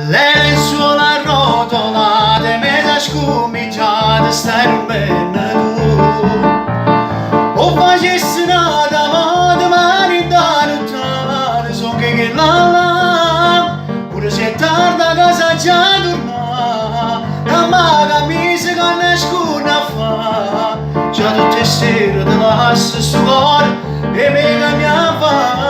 lenzuola arrotolate, mezza scumigiate, stai non bene tu. O facessi nata, ma domani da lontano, so che là là, pure se è tarda casa già torna, la maga mi si canna fa, già tutte sere te lascio sto cuore e mi cagna fa.